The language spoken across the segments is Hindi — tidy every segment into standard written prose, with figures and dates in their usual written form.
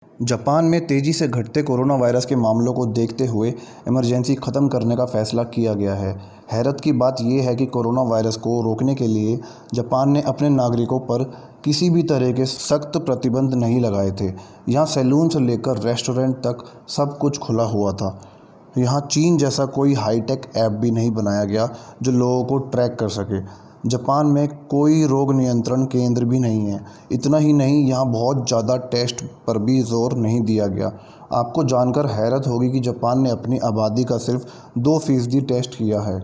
जापान में तेज़ी से घटते कोरोना वायरस के मामलों को देखते हुए इमरजेंसी ख़त्म करने का फैसला किया गया है। हैरत की बात यह है कि कोरोना वायरस को रोकने के लिए जापान ने अपने नागरिकों पर किसी भी तरह के सख्त प्रतिबंध नहीं लगाए थे। यहाँ सैलून से लेकर रेस्टोरेंट तक सब कुछ खुला हुआ था। यहाँ चीन जैसा कोई हाईटेक ऐप भी नहीं बनाया गया जो लोगों को ट्रैक कर सके। जापान में कोई रोग नियंत्रण केंद्र भी नहीं है। इतना ही नहीं, यहाँ बहुत ज़्यादा टेस्ट पर भी जोर नहीं दिया गया। आपको जानकर हैरत होगी कि जापान ने अपनी आबादी का सिर्फ 2% टेस्ट किया है,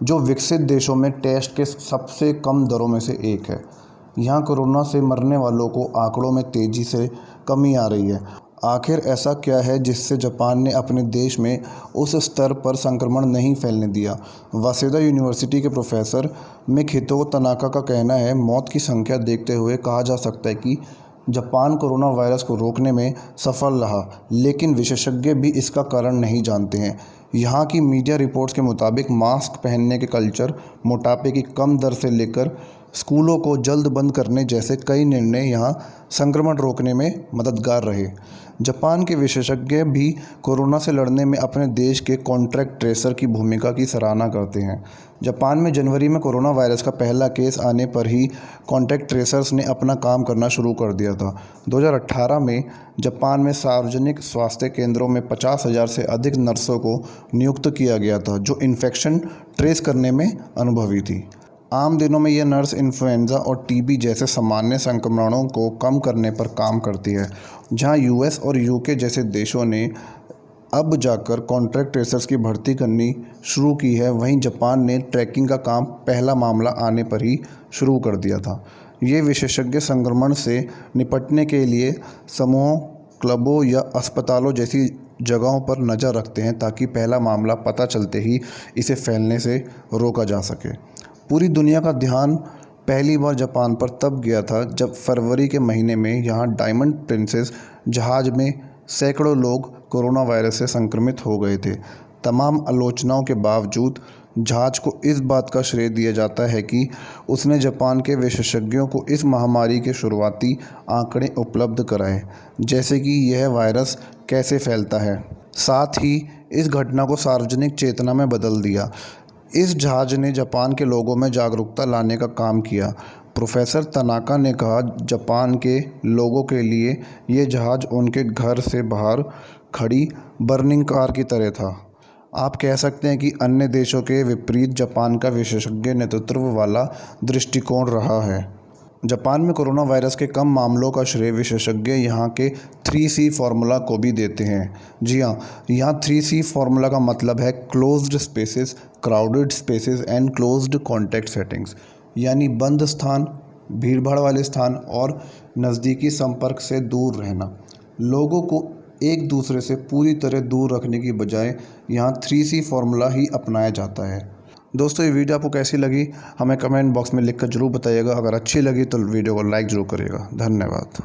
जो विकसित देशों में टेस्ट के सबसे कम दरों में से एक है। यहाँ कोरोना से मरने वालों को आंकड़ों में तेज़ी से कमी आ रही है। आखिर ऐसा क्या है जिससे जापान ने अपने देश में उस स्तर पर संक्रमण नहीं फैलने दिया? वासेदा यूनिवर्सिटी के प्रोफेसर मिकितो तनाका का कहना है, मौत की संख्या देखते हुए कहा जा सकता है कि जापान कोरोना वायरस को रोकने में सफल रहा, लेकिन विशेषज्ञ भी इसका कारण नहीं जानते हैं। यहाँ की मीडिया रिपोर्ट्स के मुताबिक मास्क पहनने के कल्चर, मोटापे की कम दर से लेकर स्कूलों को जल्द बंद करने जैसे कई निर्णय यहाँ संक्रमण रोकने में मददगार रहे। जापान के विशेषज्ञ भी कोरोना से लड़ने में अपने देश के कॉन्ट्रैक्ट ट्रेसर की भूमिका की सराहना करते हैं। जापान में जनवरी में कोरोना वायरस का पहला केस आने पर ही कॉन्टैक्ट ट्रेसर्स ने अपना काम करना शुरू कर दिया था। 2018 में जापान में सार्वजनिक स्वास्थ्य केंद्रों में 50,000 से अधिक नर्सों को नियुक्त किया गया था, जो इन्फेक्शन ट्रेस करने में अनुभवी थी। आम दिनों में यह नर्स इन्फ्लुएंजा और टीबी जैसे सामान्य संक्रमणों को कम करने पर काम करती है। जहां यूएस और यूके जैसे देशों ने अब जाकर कॉन्ट्रैक्ट ट्रेसर्स की भर्ती करनी शुरू की है, वहीं जापान ने ट्रैकिंग का काम पहला मामला आने पर ही शुरू कर दिया था। ये विशेषज्ञ संक्रमण से निपटने के लिए समूहों, क्लबों या अस्पतालों जैसी जगहों पर नज़र रखते हैं, ताकि पहला मामला पता चलते ही इसे फैलने से रोका जा सके। पूरी दुनिया का ध्यान पहली बार जापान पर तब गया था जब फरवरी के महीने में यहाँ डायमंड प्रिंसेस जहाज़ में सैकड़ों लोग कोरोना वायरस से संक्रमित हो गए थे। तमाम आलोचनाओं के बावजूद जहाज़ को इस बात का श्रेय दिया जाता है कि उसने जापान के विशेषज्ञों को इस महामारी के शुरुआती आंकड़े उपलब्ध कराए, जैसे कि यह वायरस कैसे फैलता है। साथ ही इस घटना को सार्वजनिक चेतना में बदल दिया। इस जहाज़ ने जापान के लोगों में जागरूकता लाने का काम किया। प्रोफेसर तनाका ने कहा, जापान के लोगों के लिए ये जहाज़ उनके घर से बाहर खड़ी बर्निंग कार की तरह था। आप कह सकते हैं कि अन्य देशों के विपरीत जापान का विशेषज्ञ नेतृत्व वाला दृष्टिकोण रहा है। जापान में कोरोना वायरस के कम मामलों का श्रेय विशेषज्ञ यहाँ के 3C फार्मूला को भी देते हैं। जी हाँ, यहाँ 3C फार्मूला का मतलब है closed spaces, crowded spaces and closed contact settings, यानी बंद स्थान, भीड़भाड़ वाले स्थान और नज़दीकी संपर्क से दूर रहना। लोगों को एक दूसरे से पूरी तरह दूर रखने की बजाय यहाँ 3C फार्मूला ही अपनाया जाता है। दोस्तों, ये वीडियो आपको कैसी लगी हमें कमेंट बॉक्स में लिखकर ज़रूर बताइएगा। अगर अच्छी लगी तो वीडियो को लाइक ज़रूर करिएगा। धन्यवाद।